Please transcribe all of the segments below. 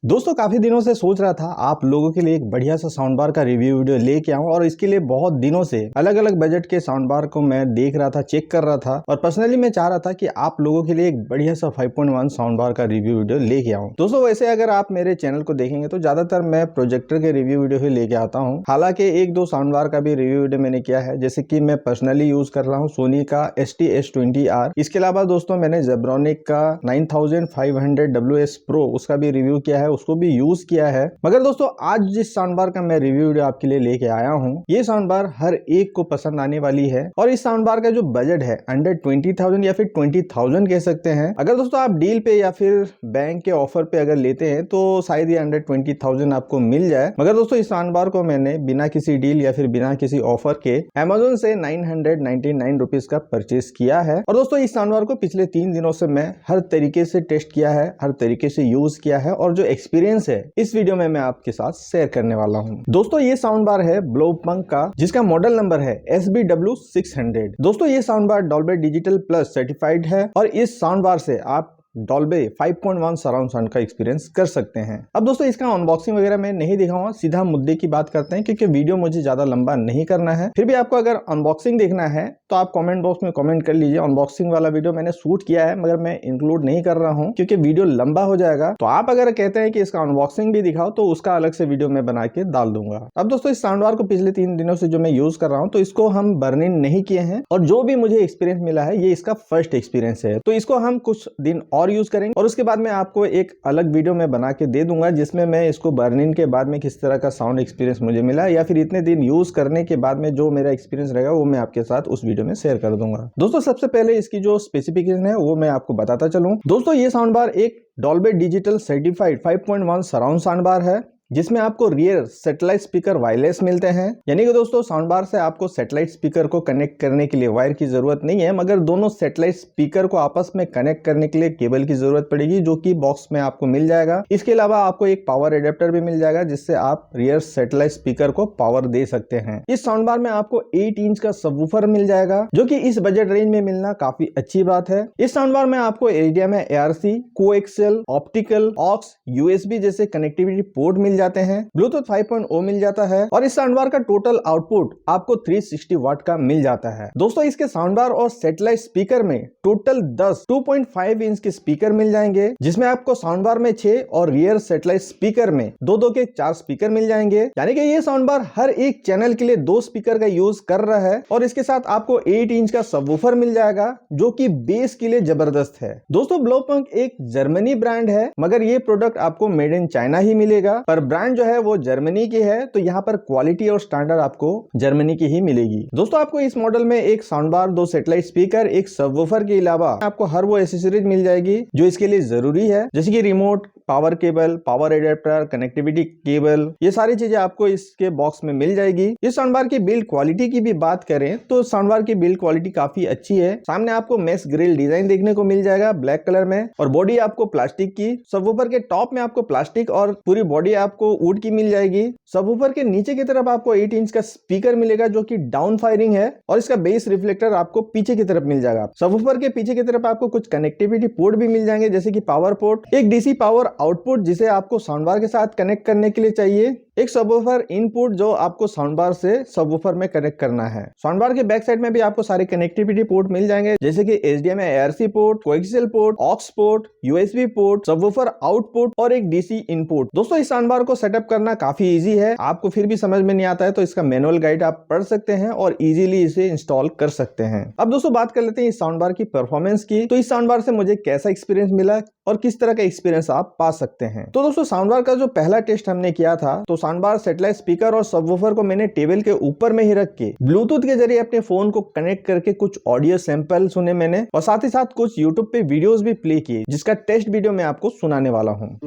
दोस्तों काफी दिनों से सोच रहा था आप लोगों के लिए एक बढ़िया सा साउंड बार का रिव्यू वीडियो लेके आऊं और इसके लिए बहुत दिनों से अलग अलग बजट के साउंड बार को मैं देख रहा था, चेक कर रहा था और पर्सनली मैं चाह रहा था कि आप लोगों के लिए एक बढ़िया सा 5.1 साउंड बार का रिव्यू वीडियो लेके आऊं। दोस्तों वैसे अगर आप मेरे चैनल को देखेंगे तो ज्यादातर मैं प्रोजेक्टर के रिव्यू वीडियो ही लेके आता हूँ। हालांकि एक दो साउंड बार का भी रिव्यू वीडियो मैंने किया है, जैसे कि मैं पर्सनली यूज कर रहा हूँ सोनी का ST-S20R। इसके अलावा दोस्तों मैंने जेब्रॉनिक का 9500 WS Pro उसका भी रिव्यू किया है, उसको भी यूज किया है। मगर दोस्तों आज जिस साउंड बार का मैं रिव्यू वीडियो आपके लिए लेके आया हूँ, ये साउंड बार हर एक को पसंद आने वाली है और इस साउंड बार का जो बजट है अंडर 20,000 या फिर 20,000 कह सकते हैं। अगर दोस्तों आप डील पे या फिर बैंक के ऑफर पे अगर लेते हैं तो शायद ये अंडर 20,000 आपको मिल जाए। मगर दोस्तों इस साउंड बार को मैंने बिना किसी डील या फिर बिना किसी ऑफर के Amazon से 999 रुपीज का परचेस किया है। और दोस्तों इस साउंड बार को पिछले 3 दिनों से मैं हर तरीके से टेस्ट किया है, हर तरीके से यूज किया है और जो एक्सपीरियंस है इस वीडियो में मैं आपके साथ शेयर करने वाला हूं। दोस्तों ये साउंड बार है ब्लोपंक का, जिसका मॉडल नंबर है SBW600। दोस्तों ये sound bar Dolby digital plus certified है और इस साउंड बार से आप डॉल्बी 5.1 सराउंड साउंड का एक्सपीरियंस कर सकते हैं। अब दोस्तों इसका अनबॉक्सिंग वगैरह मैं नहीं दिखाऊंगा, सीधा मुद्दे की बात करते हैं क्योंकि वीडियो मुझे ज्यादा लंबा नहीं करना है। फिर भी आपको अगर अनबॉक्सिंग देखना है तो आप कमेंट बॉक्स में कमेंट कर लीजिए। अनबॉक्सिंग वाला वीडियो मैंने शूट किया है मगर मैं इंक्लूड नहीं कर रहा हूं क्योंकि वीडियो लंबा हो जाएगा। तो आप अगर कहते हैं कि इसका अनबॉक्सिंग भी दिखाओ तो उसका अलग से वीडियो मैं बना के डाल दूंगा। अब दोस्तों इस साउंड बार को पिछले 3 दिनों से जो मैं यूज कर रहा हूँ तो इसको हम बर्निंग नहीं किए हैं और जो भी मुझे एक्सपीरियंस मिला है ये इसका फर्स्ट एक्सपीरियंस है। तो इसको हम कुछ दिन और यूज करेंगे और उसके बाद में आपको एक अलग वीडियो में बना के दे दूंगा जिसमें मैं इसको बर्निंग के बाद में किस तरह का साउंड एक्सपीरियंस मुझे मिला या फिर इतने दिन यूज करने के बाद में जो मेरा एक्सपीरियंस रहेगा वो मैं आपके साथ उस वीडियो में शेयर कर दूंगा। दोस्तों सबसे पहले इसकी जो स्पेसिफिकेशन है वो मैं आपको बताता चलूं। दोस्तों ये साउंड बार एक Dolby digital certified 5.1 surround sound bar है जिसमें आपको रियर सैटेलाइट स्पीकर वायरलेस मिलते हैं। यानी कि दोस्तों साउंड बार से आपको सैटेलाइट स्पीकर को कनेक्ट करने के लिए वायर की जरूरत नहीं है, मगर दोनों सैटेलाइट स्पीकर को आपस में कनेक्ट करने के लिए केबल की जरूरत पड़ेगी जो कि बॉक्स में आपको मिल जाएगा। इसके अलावा आपको एक पावर एडेप्टर भी मिल जाएगा जिससे आप रियर सैटेलाइट स्पीकर को पावर दे सकते हैं। इस साउंड बार में आपको 8 इंच का सबवूफर मिल जाएगा जो कि इस बजट रेंज में मिलना काफी अच्छी बात है। इस साउंड बार में आपको HDMI, ARC, coaxial, optical, aux, USB जैसे कनेक्टिविटी पोर्ट मिल जाते हैं। ब्लूटूथ 5.0 मिल जाता है और इस साउंड बार का टोटल आउटपुट आपको 360 वाट का मिल जाता है। दोस्तों इसके साउंड बार और सैटेलाइट स्पीकर में टोटल 10 2.5 इंच के स्पीकर मिल जाएंगे जिसमें आपको साउंड बार में 6 और रियर सैटेलाइट स्पीकर में 2 के 4 स्पीकर मिल जाएंगे। यानी कि ये साउंड बार हर एक चैनल के लिए 2 स्पीकर का यूज कर रहा है और इसके साथ आपको 8 इंच का सबवूफर मिल जाएगा जो कि बेस के लिए जबरदस्त है। दोस्तों ब्लोपंक एक जर्मनी ब्रांड है मगर ये प्रोडक्ट आपको मेड इन चाइना ही मिलेगा, पर ब्रांड जो है वो जर्मनी की है तो यहाँ पर क्वालिटी और स्टैंडर्ड आपको जर्मनी की ही मिलेगी। दोस्तों आपको इस मॉडल में एक साउंड बार, 2 सैटेलाइट स्पीकर, एक सबवूफर के अलावा आपको हर वो एसेसरीज मिल जाएगी जो इसके लिए जरूरी है, जैसे कि remote, power cable, power adapter, connectivity cable, ये सारी चीजें आपको इसके बॉक्स में मिल जाएगी। इस साउंड बार की बिल्ड क्वालिटी की भी बात करें तो साउंड बार की बिल्ड क्वालिटी काफी अच्छी है। सामने आपको मेश ग्रिल डिजाइन देखने को मिल जाएगा ब्लैक कलर में और बॉडी आपको प्लास्टिक की, सबवूफर के टॉप में आपको प्लास्टिक और पूरी बॉडी आपको वुड की मिल जाएगी। सबवूफर के नीचे की तरफ आपको 8 इंच का स्पीकर मिलेगा जो कि डाउन फायरिंग है और इसका बेस रिफ्लेक्टर आपको पीछे की तरफ मिल जाएगा। सबवूफर के पीछे की तरफ आपको कुछ कनेक्टिविटी पोर्ट भी मिल जाएंगे जैसे कि पावर पोर्ट, एक DC पावर आउटपुट जिसे आपको साउंड बार के साथ कनेक्ट करने के लिए चाहिए, एक सबवूफर इनपुट जो आपको साउंड बार से सबवूफर में कनेक्ट करना है। साउंड बार के बैक साइड में भी आपको सारे कनेक्टिविटी पोर्ट मिल जाएंगे जैसे कि HDMI, ARC port, coaxial port, aux port, USB port, subwoofer output और एक DC इनपुट। दोस्तों इस साउंड बार को सेटअप करना काफी इजी है। आपको फिर भी समझ में नहीं आता है तो इसका मैनुअल गाइड आप पढ़ सकते हैं और इजीली इसे इंस्टॉल कर सकते हैं। अब दोस्तों बात कर लेते हैं इस साउंड बार की परफॉर्मेंस की। तो इस साउंड बार से मुझे कैसा एक्सपीरियंस मिला और किस तरह का एक्सपीरियंस आप पा सकते हैं। तो दोस्तों साउंड बार का जो पहला टेस्ट हमने किया था तो साउंड बार, सैटेलाइट स्पीकर और सबवूफर को मैंने टेबल के ऊपर में ही रख के ब्लूटूथ के जरिए अपने फोन को कनेक्ट करके कुछ ऑडियो सैंपल सुने मैंने और साथ ही साथ कुछ यूट्यूब पे वीडियोस भी प्ले किए जिसका टेस्ट वीडियो मैं आपको सुनाने वाला हूँ।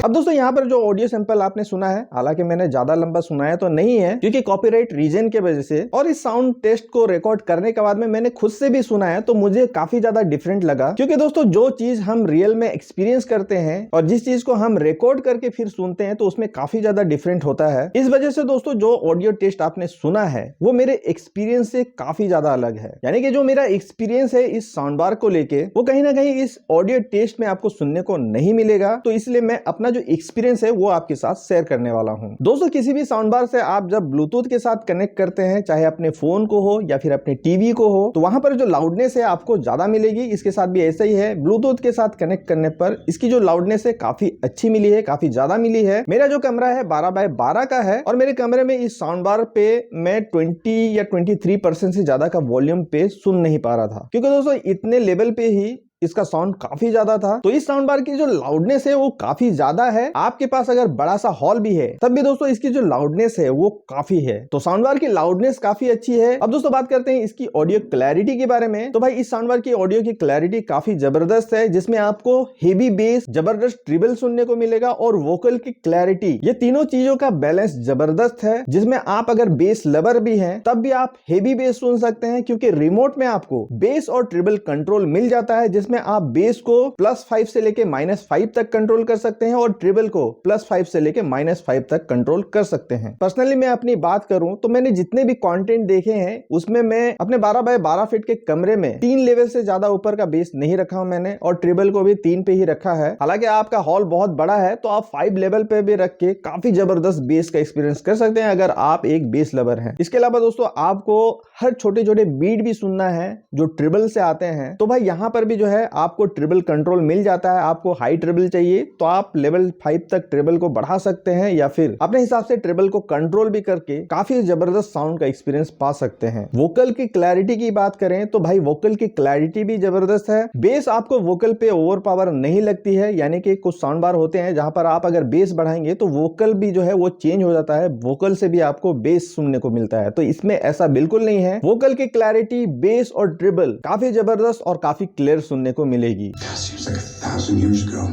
अब दोस्तों यहाँ पर जो ऑडियो सैंपल आपने सुना है, हालांकि मैंने ज्यादा लंबा सुनाया तो नहीं है क्योंकि कॉपीराइट रीजन के वजह से, और इस साउंड टेस्ट को रिकॉर्ड करने के बाद में मैंने खुद से भी सुना है तो मुझे काफी ज्यादा डिफरेंट लगा। क्योंकि दोस्तों जो चीज हम रियल में एक्सपीरियंस करते हैं और जिस चीज को हम रिकॉर्ड करके फिर सुनते हैं तो उसमें काफी ज्यादा डिफरेंट होता है। इस वजह से दोस्तों जो ऑडियो टेस्ट आपने सुना है वो मेरे एक्सपीरियंस से काफी ज्यादा अलग है। यानी कि जो मेरा एक्सपीरियंस है इस साउंड बार को लेके वो कहीं ना कहीं इस ऑडियो टेस्ट में आपको सुनने को नहीं मिलेगा। तो इसलिए मैं अपना जो एक्सपीरियंस है वो आपके साथ शेयर करने वाला हूं। दोस्तों किसी भी साउंड बार से आप जब ब्लूटूथ के साथ कनेक्ट करते हैं, चाहे अपने फोन को हो या फिर अपने टीवी को हो, तो वहां पर जो लाउडनेस है आपको ज्यादा मिलेगी। इसके साथ भी ऐसा ही है, ब्लूटूथ के साथ कनेक्ट करने पर इसकी जो लाउडनेस है काफी अच्छी मिली है, काफी ज्यादा मिली है। मेरा जो कमरा है 12x12 का है और मेरे कमरे में इस साउंड बार पे मैं 20 या 23% से ज्यादा का वॉल्यूम पे सुन नहीं पा रहा था, क्योंकि दोस्तों इतने लेवल पे ही इसका साउंड काफी ज्यादा था। तो इस साउंड बार की जो लाउडनेस है वो काफी ज्यादा है। आपके पास अगर बड़ा सा हॉल भी है तब भी दोस्तों इसकी जो लाउडनेस है वो काफी है। तो साउंड बार की लाउडनेस काफी अच्छी है। अब दोस्तों बात करते हैं इसकी ऑडियो क्लैरिटी के बारे में। तो भाई इस साउंड बार की ऑडियो की क्लैरिटी काफी जबरदस्त है, जिसमें आपको हेवी बेस, जबरदस्त ट्रिबल सुनने को मिलेगा और वोकल की क्लैरिटी, ये तीनों चीजों का बैलेंस जबरदस्त है। जिसमें आप अगर बेस लवर भी हैं तब भी आप हेवी बेस सुन सकते हैं, क्योंकि रिमोट में आपको बेस और ट्रिबल कंट्रोल मिल जाता है, जिसमें आप बेस को +5 से लेके -5 तक कंट्रोल कर सकते हैं और ट्रिबल को +5 से लेके -5 तक कंट्रोल कर सकते हैं। पर्सनली मैं अपनी बात करूं तो मैंने जितने भी कंटेंट देखे हैं उसमें मैं अपने 12x12 फीट के कमरे में 3 लेवल से ज्यादा ऊपर का बेस नहीं रखा हूं मैंने, और ट्रिबल को भी 3 पे ही रखा है। हालांकि आपका हॉल बहुत बड़ा है तो आप 5 लेवल पे भी रख के काफी जबरदस्त बेस का एक्सपीरियंस कर सकते हैं अगर आप एक बेस लवर हैं। इसके अलावा दोस्तों आपको हर छोटे छोटे बीट भी सुनना है जो ट्रिबल से आते हैं, तो भाई यहां पर भी जो है आपको ट्रिबल कंट्रोल मिल जाता है। आपको हाई ट्रिबल चाहिए तो आप लेवल 5 तक ट्रिबल को बढ़ा सकते हैं या फिर अपने हिसाब से ट्रिबल को कंट्रोल भी करके काफी जबरदस्त साउंड का एक्सपीरियंस पा सकते हैं। वोकल की क्लैरिटी की बात करें तो भाई वोकल की क्लैरिटी भी जबरदस्त है। बेस आपको वोकल पे ओवर पावर नहीं लगती है, यानी कि कुछ साउंड बार होते हैं जहां पर आप अगर बेस बढ़ाएंगे तो वोकल भी जो है वो चेंज हो जाता है, वोकल से भी आपको बेस सुनने को मिलता है। तो इसमें ऐसा बिल्कुल नहीं है। वोकल की क्लैरिटी, बेस और ट्रिबल काफी जबरदस्त और काफी क्लियर सुनने को मिलेगी। Seems like 1,000 years ago,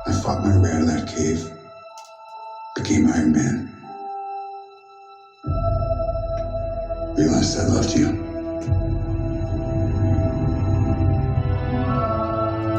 I fought my way out of that cave, became Iron Man, realized I loved you.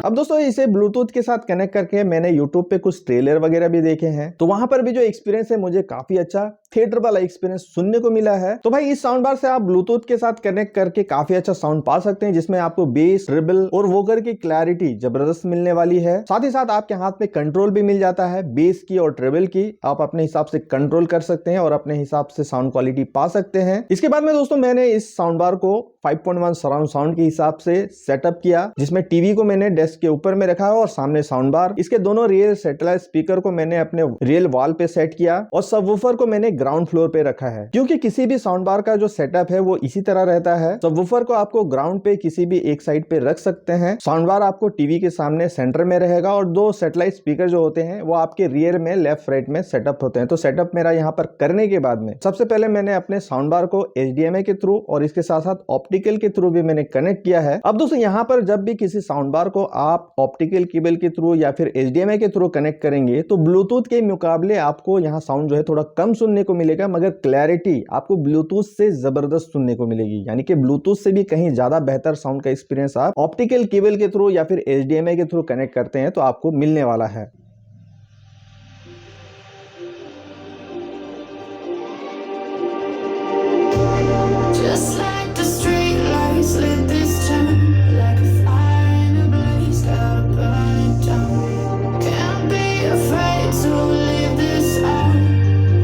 अब दोस्तों इसे ब्लूटूथ के साथ कनेक्ट करके मैंने यूट्यूब पे कुछ ट्रेलर वगैरह भी देखे हैं, तो वहां पर भी जो एक्सपीरियंस है मुझे काफी अच्छा थिएटर वाला एक्सपीरियंस सुनने को मिला है। तो भाई इस साउंड बार से आप ब्लूटूथ के साथ कनेक्ट करके काफी अच्छा साउंड पा सकते हैं, जिसमें आपको बेस, ट्रिबल और वोकल की क्लैरिटी जबरदस्त मिलने वाली है। साथ ही साथ आपके हाथ में कंट्रोल भी मिल जाता है, बेस की और ट्रिबल की आप अपने हिसाब से कंट्रोल कर सकते हैं और अपने हिसाब से साउंड क्वालिटी पा सकते हैं। इसके बाद में दोस्तों मैंने इस साउंड बार को 5.1 सराउंड साउंड के हिसाब से सेटअप किया, जिसमें टीवी को मैंने डेस्क के ऊपर में रखा है और सामने साउंड बार। इसके दोनों रियल सैटेलाइट स्पीकर को मैंने अपने रियल वॉल पे सेट किया और सबवूफर को मैंने ग्राउंड फ्लोर पे रखा है, क्योंकि किसी भी साउंड बार का जो सेटअप है वो इसी तरह रहता है। सबवूफर को आपको ग्राउंड पे किसी भी एक साइड पे रख सकते हैं, साउंड बार आपको टीवी के सामने सेंटर में रहेगा और 2 सैटेलाइट स्पीकर जो होते हैं वो आपके रियर में लेफ्ट राइट में सेटअप होते हैं। तो सेटअप मेरा यहाँ पर करने के बाद में सबसे पहले मैंने अपने साउंड बार को HDMI के थ्रू और इसके साथ साथ ऑप्टिकल के थ्रू भी मैंने कनेक्ट किया है। अब दोस्तों यहाँ पर जब भी किसी साउंड बार को आप ऑप्टिकल केबल के थ्रू या फिर HDMI के थ्रू कनेक्ट करेंगे तो ब्लूटूथ के मुकाबले आपको यहाँ साउंड जो है थोड़ा कम सुनने को मिलेगा, मगर क्लैरिटी आपको ब्लूटूथ से जबरदस्त सुनने को मिलेगी। यानी कि ब्लूटूथ से भी कहीं ज्यादा बेहतर साउंड का एक्सपीरियंस आप ऑप्टिकल केबल के थ्रू या फिर HDMI के थ्रू कनेक्ट करते हैं तो आपको मिलने वाला है। Just like the street lights lit this town, like a fire in a blaze, gotta burn it down. Can't be afraid to leave this out.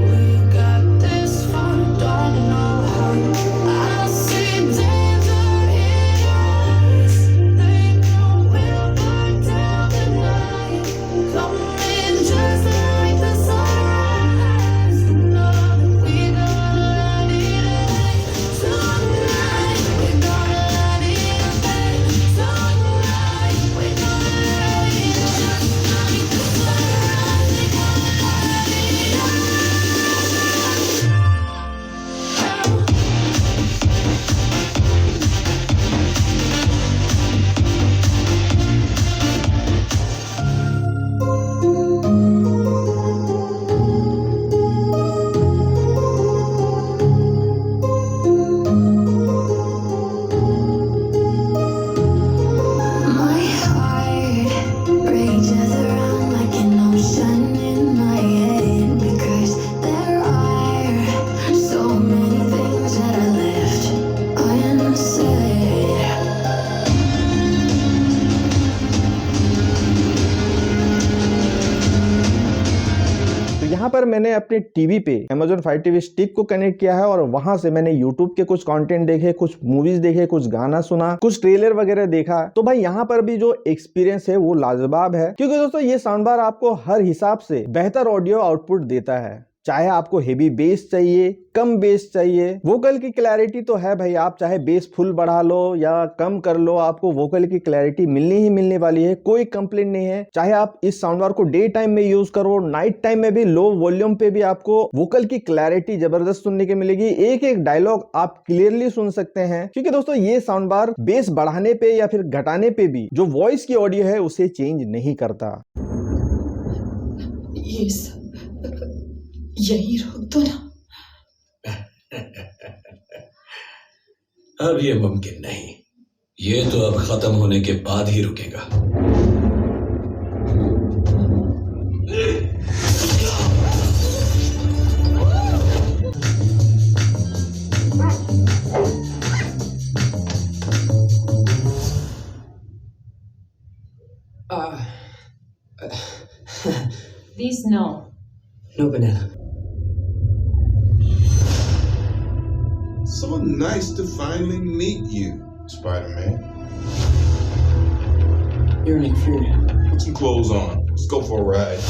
We got this far, don't know how. I see danger in your eyes. They know we'll burn down the night. Come यहाँ पर मैंने अपने TV पे Amazon Fire TV stick को connect किया है और वहां से मैंने YouTube के कुछ कंटेंट देखे, कुछ मूवीज देखे, कुछ गाना सुना, कुछ ट्रेलर वगैरह देखा। तो भाई यहाँ पर भी जो एक्सपीरियंस है वो लाजवाब है, क्योंकि दोस्तों ये साउंड बार आपको हर हिसाब से बेहतर ऑडियो आउटपुट देता है। चाहे आपको हेवी बेस चाहिए, कम बेस चाहिए, वोकल की क्लैरिटी तो है भाई, आप चाहे बेस फुल बढ़ा लो या कम कर लो, आपको वोकल की क्लैरिटी मिलनी ही मिलने वाली है, कोई कंप्लेंट नहीं है। चाहे आप इस साउंड बार को डे टाइम में यूज करो, नाइट टाइम में भी लो वॉल्यूम पे भी आपको वोकल की क्लैरिटी जबरदस्त सुनने की मिलेगी। एक एक डायलॉग आप क्लियरली सुन सकते हैं, क्योंकि दोस्तों ये साउंड बार बेस बढ़ाने पे या फिर घटाने पे भी जो वॉइस की ऑडियो है उसे चेंज नहीं करता। ये सब यही रोक दो ना। अब ये मुमकिन नहीं, ये तो अब खत्म होने के बाद ही रुकेगा। Please no. No banana. So nice to finally meet you, Spider-Man. You're Nick Fury. Put some clothes on. Let's go for a ride.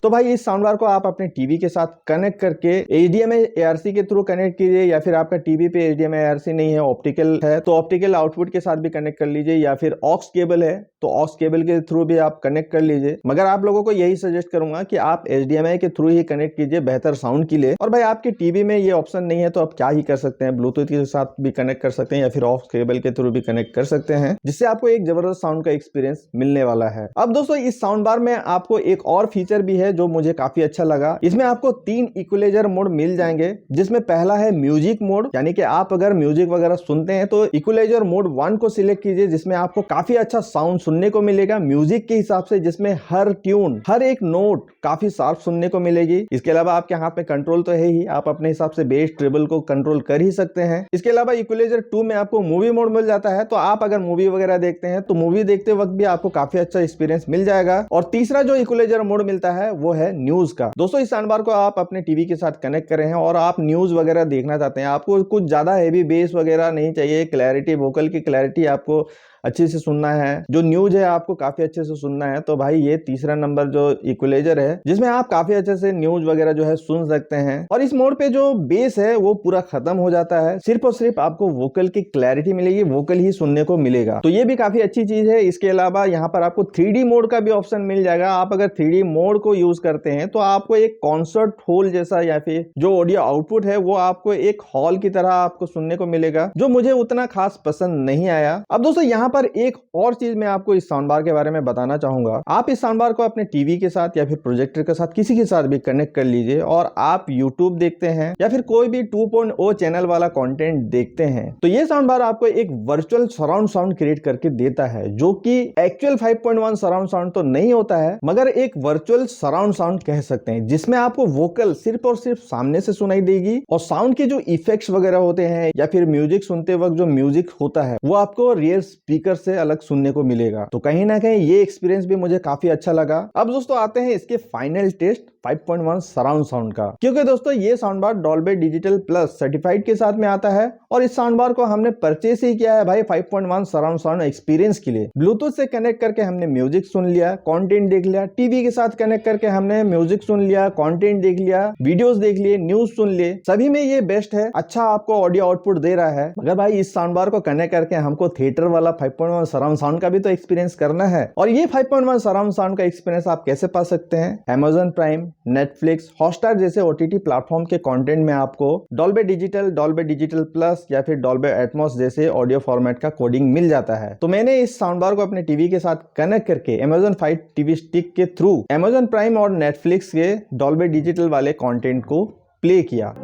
तो भाई इस साउंड बार को आप अपने टीवी के साथ कनेक्ट करके HDMI ARC के थ्रू कनेक्ट कीजिए, या फिर आपका टीवी पे HDMI ARC नहीं है, ऑप्टिकल है, तो ऑप्टिकल आउटपुट के साथ भी कनेक्ट कर लीजिए, या फिर ऑक्स केबल है तो ऑक्स केबल के थ्रू भी आप कनेक्ट कर लीजिए। मगर आप लोगों को यही सजेस्ट करूंगा कि आप HDMI के थ्रू ही कनेक्ट कीजिए बेहतर साउंड के लिए। और भाई आपके टीवी में ये ऑप्शन नहीं है तो आप क्या ही कर सकते हैं, ब्लूटूथ के साथ भी कनेक्ट कर सकते हैं या फिर ऑक्स केबल के थ्रू भी कनेक्ट कर सकते हैं, जिससे आपको एक जबरदस्त साउंड का एक्सपीरियंस मिलने वाला है। अब दोस्तों इस साउंड बार में आपको एक और फीचर भी है जो मुझे काफी अच्छा लगा। इसमें आपको 3 इक्वलाइजर मोड मिल जाएंगे, जिसमें पहला है म्यूजिक मोड, यानी कि आप अगर म्यूजिक वगैरह सुनते हैं तो इक्वलाइजर मोड 1 को सिलेक्ट कीजिए, जिसमें आपको काफी अच्छा साउंड सुनने को मिलेगा म्यूजिक के हिसाब से, जिसमें हर ट्यून, हर एक नोट काफी शार्प सुनने को मिलेगी। इसके अलावा आपके हाथ में कंट्रोल तो है ही, आप अपने हिसाब से बेस ट्रेबल को कंट्रोल कर ही सकते हैं। इसके अलावा इक्वलाइजर 2 में आपको मूवी मोड मिल जाता है, तो आप अगर मूवी वगैरह देखते हैं तो मूवी देखते वक्त भी आपको काफी अच्छा एक्सपीरियंस मिल जाएगा। और तीसरा जो इक्वलाइजर मोड मिलता है वो है न्यूज का। दोस्तों इस साउंड बार को आप अपने टीवी के साथ कनेक्ट कर रहे हैं और आप न्यूज वगैरह देखना चाहते हैं, आपको कुछ ज्यादा हेवी बेस वगैरह नहीं चाहिए, क्लैरिटी, वोकल की क्लैरिटी आपको अच्छे से सुनना है, जो न्यूज है आपको काफी अच्छे से सुनना है, तो भाई ये तीसरा नंबर जो इक्वलाइजर है जिसमें आप काफी अच्छे से न्यूज वगैरह जो है सुन सकते हैं। और इस मोड पे जो बेस है वो पूरा खत्म हो जाता है, सिर्फ और सिर्फ आपको वोकल की क्लैरिटी मिलेगी, वोकल ही सुनने को मिलेगा, तो ये भी काफी अच्छी चीज है। इसके अलावा यहाँ पर आपको 3D मोड का भी ऑप्शन मिल जाएगा। आप अगर 3D मोड को यूज करते हैं तो आपको एक कॉन्सर्ट हॉल जैसा या फिर जो ऑडियो आउटपुट है वो आपको एक हॉल की तरह आपको सुनने को मिलेगा, जो मुझे उतना खास पसंद नहीं आया। अब दोस्तों यहाँ पर एक और चीज मैं आपको इस साउंड बार के बारे में बताना चाहूंगा। आप इस साउंड बार को अपने टीवी के साथ या फिर प्रोजेक्टर के साथ, किसी के साथ भी कनेक्ट कर लीजिए और आप यूट्यूब देखते हैं या फिर कोई भी 2.0 चैनल वाला कंटेंट देखते हैं, तो ये साउंड बार आपको एक वर्चुअल सराउंड साउंड क्रिएट करके देता है, जो कि एक्चुअल 5.1 सराउंड साउंड तो नहीं होता है, मगर एक वर्चुअल सराउंड साउंड कह सकते हैं, जिसमें आपको वोकल सिर्फ और सिर्फ सामने से सुनाई देगी और साउंड के जो इफेक्ट्स वगैरह होते हैं या फिर म्यूजिक सुनते वक्त जो म्यूजिक होता है वो आपको रियर स्पीकर से अलग सुनने को मिलेगा। तो कहीं ना कहीं ये एक्सपीरियंस भी मुझे काफी अच्छा लगा। अब दोस्तों आते हैं इसके फाइनल टेस्ट 5.1 सराउंड साउंड का, क्योंकि दोस्तों ये sound bar Dolby digital plus certified के साथ में आता है और इस साउंड बार को हमने परचेस ही किया है भाई 5.1 सराउंड साउंड एक्सपीरियंस के लिए। ब्लूटूथ से कनेक्ट करके हमने म्यूजिक सुन लिया, कंटेंट देख लिया, टीवी के साथ कनेक्ट करके हमने म्यूजिक सुन लिया, कंटेंट देख लिया, वीडियोस देख लिए, न्यूज सुन लिए, सभी में ये बेस्ट है, अच्छा आपको ऑडियो आउटपुट दे रहा है। मगर भाई इस साउंड बार को कनेक्ट करके हमको थिएटर वाला 5.1 सराउंड साउंड का भी तो एक्सपीरियंस करना है, और ये 5.1 सराउंड साउंड का एक्सपीरियंस आप कैसे पा सकते हैं? Amazon प्राइम, नेटफ्लिक्स, हॉटस्टार जैसे OTT प्लेटफॉर्म के कंटेंट में आपको डॉल्बी डिजिटल प्लस या फिर डॉल्बी एटमॉस जैसे ऑडियो फॉर्मेट का कोडिंग मिल जाता है। तो मैंने इस साउंड बार को अपने टीवी के साथ कनेक्ट करके Amazon Fire TV स्टिक के थ्रू Amazon प्राइम और नेटफ्लिक्स के डॉल्बी डिजिटल वाले कंटेंट को प्ले किया।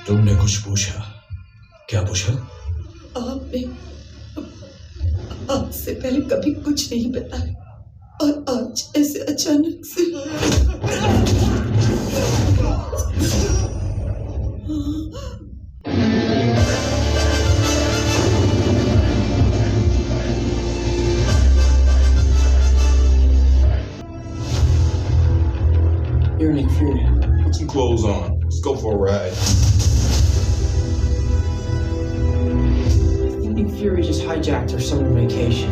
तुमने कुछ पूछा? क्या पूछा? आपने आपसे पहले कभी कुछ नहीं बताया। और आज ऐसे अचानक से You're Nick Fury. Put some clothes on. Let's go for a ride. I think Nick Fury just hijacked our summer vacation.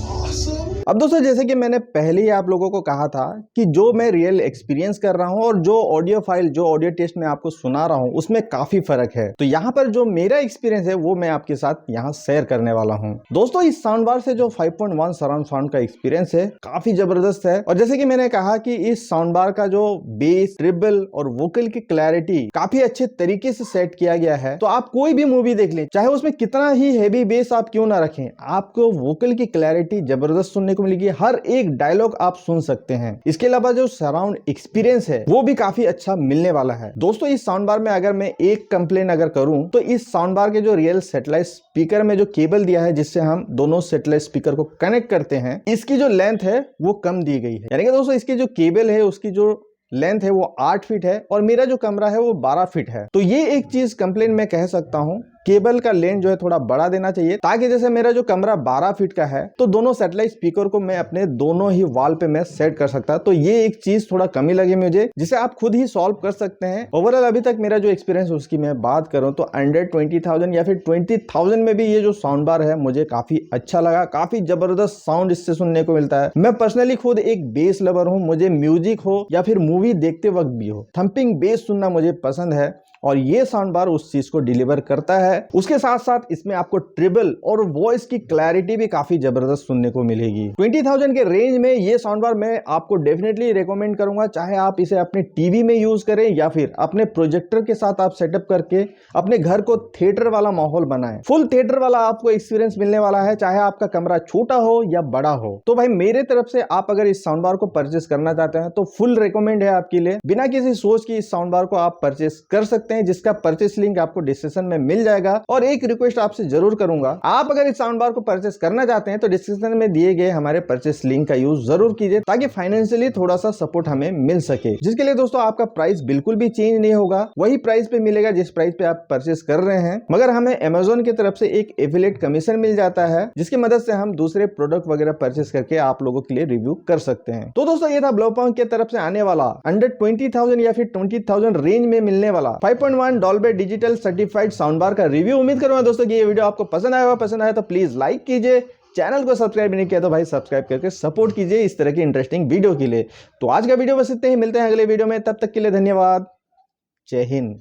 Awesome. अब दोस्तों जैसे कि मैंने पहले ही आप लोगों को कहा था कि जो मैं रियल एक्सपीरियंस कर रहा हूं और जो ऑडियो फाइल जो ऑडियो टेस्ट में आपको सुना रहा हूं उसमें काफी फर्क है। तो यहाँ पर जो मेरा एक्सपीरियंस है वो मैं आपके साथ यहाँ शेयर करने वाला हूं। दोस्तों इस साउंड बार से जो 5.1 सराउंड साउंड का एक्सपीरियंस है काफी जबरदस्त है। और जैसे कि मैंने कहा कि इस साउंड बार का जो बेस, ट्रिबल और वोकल की क्लैरिटी काफी अच्छे तरीके से सेट किया गया है। तो आप कोई भी मूवी देख लें, चाहे उसमें कितना ही हेवी बेस आप क्यों ना रखें, आपको वोकल की क्लैरिटी जबरदस्त सुनने को मिलेगी। हर एक डायलॉग आप सुन सकते हैं। इसके अलावा जो सराउंड एक्सपीरियंस है वो भी काफी अच्छा मिलने वाला है। दोस्तों इस साउंड बार में अगर मैं एक कंप्लेन अगर करूं तो इस साउंड बार के जो रियल सैटेलाइट स्पीकर में जो केबल दिया है जिससे हम दोनों सैटेलाइट स्पीकर को कनेक्ट करते हैं, इसकी जो लेंथ है वो कम दी गई है। यानी कि दोस्तों इसकी जो केबल है उसकी जो लेंथ है वो 8 फीट है और मेरा जो कमरा है वो 12 फीट है। तो ये एक चीज कंप्लेन मैं कह सकता हूं, केबल का लेंथ जो है थोड़ा बड़ा देना चाहिए, ताकि जैसे मेरा जो कमरा 12 फीट का है तो दोनों सैटेलाइट स्पीकर को मैं अपने दोनों ही वॉल पे मैं सेट कर सकता। तो ये एक चीज थोड़ा कमी लगी मुझे, जिसे आप खुद ही सॉल्व कर सकते हैं। ओवरऑल अभी तक मेरा जो एक्सपीरियंस उसकी मैं बात करूं तो अंडर 20,000 या फिर 20,000 में भी ये जो साउंड बार है मुझे काफी अच्छा लगा। काफी जबरदस्त साउंड इससे सुनने को मिलता है। मैं पर्सनली खुद एक बेस लवर हूं, मुझे म्यूजिक हो या फिर मूवी देखते वक्त भी हो, थंपिंग बेस सुनना मुझे पसंद है और ये साउंड बार उस चीज को डिलीवर करता है। उसके साथ साथ इसमें आपको ट्रिबल और वॉइस की क्लैरिटी भी काफी जबरदस्त सुनने को मिलेगी। 20,000 के रेंज में ये साउंड बार मैं आपको डेफिनेटली रेकमेंड करूंगा, चाहे आप इसे अपने टीवी में यूज करें या फिर अपने प्रोजेक्टर के साथ आप सेटअप करके अपने घर को थिएटर वाला माहौल बनाएं। फुल थिएटर वाला आपको एक्सपीरियंस मिलने वाला है, चाहे आपका कमरा छोटा हो या बड़ा हो। तो भाई मेरे तरफ से आप अगर इस साउंड बार को परचेस करना चाहते हैं तो फुल रिकमेंड है आपके लिए। बिना किसी सोच की इस साउंड बार को आप परचेस कर सकते हैं, जिसका परचेस लिंक आपको डिस्क्रिप्शन में मिल जाएगा। और एक रिक्वेस्ट आपसे जरूर करूंगा, आप अगर इस साउंड बार को परचेस करना चाहते हैं तो डिस्क्रिप्शन में दिए गए हमारे परचेस लिंक का यूज जरूर कीजिए, ताकि फाइनेंशियली थोड़ा सा सपोर्ट हमें मिल सके, जिसके लिए दोस्तों आपका प्राइस बिल्कुल भी चेंज नहीं होगा, वही प्राइस पे मिलेगा जिस प्राइस पे आप परचेस कर रहे हैं। मगर हमें अमेजोन की तरफ से एक एफिलिएट कमीशन मिल जाता है, जिसकी मदद से हम दूसरे प्रोडक्ट वगैरह परचेस करके आप लोगों के लिए रिव्यू कर सकते हैं। तो दोस्तों ये था ब्लोपॉइंट की तरफ से आने वाला अंडर 20,000 या फिर 20,000 रेंज में मिलने वाला 5.1 Dolby digital certified sound bar का रिव्यू। उम्मीद करूंगा दोस्तों कि ये वीडियो आपको पसंद आया होगा। पसंद आया तो प्लीज लाइक कीजिए, चैनल को सब्सक्राइब नहीं किया तो भाई सब्सक्राइब करके सपोर्ट कीजिए इस तरह की इंटरेस्टिंग वीडियो के लिए। तो आज का वीडियो बस इतने ही, मिलते हैं अगले वीडियो में, तब तक के लिए धन्यवाद, जय हिंद।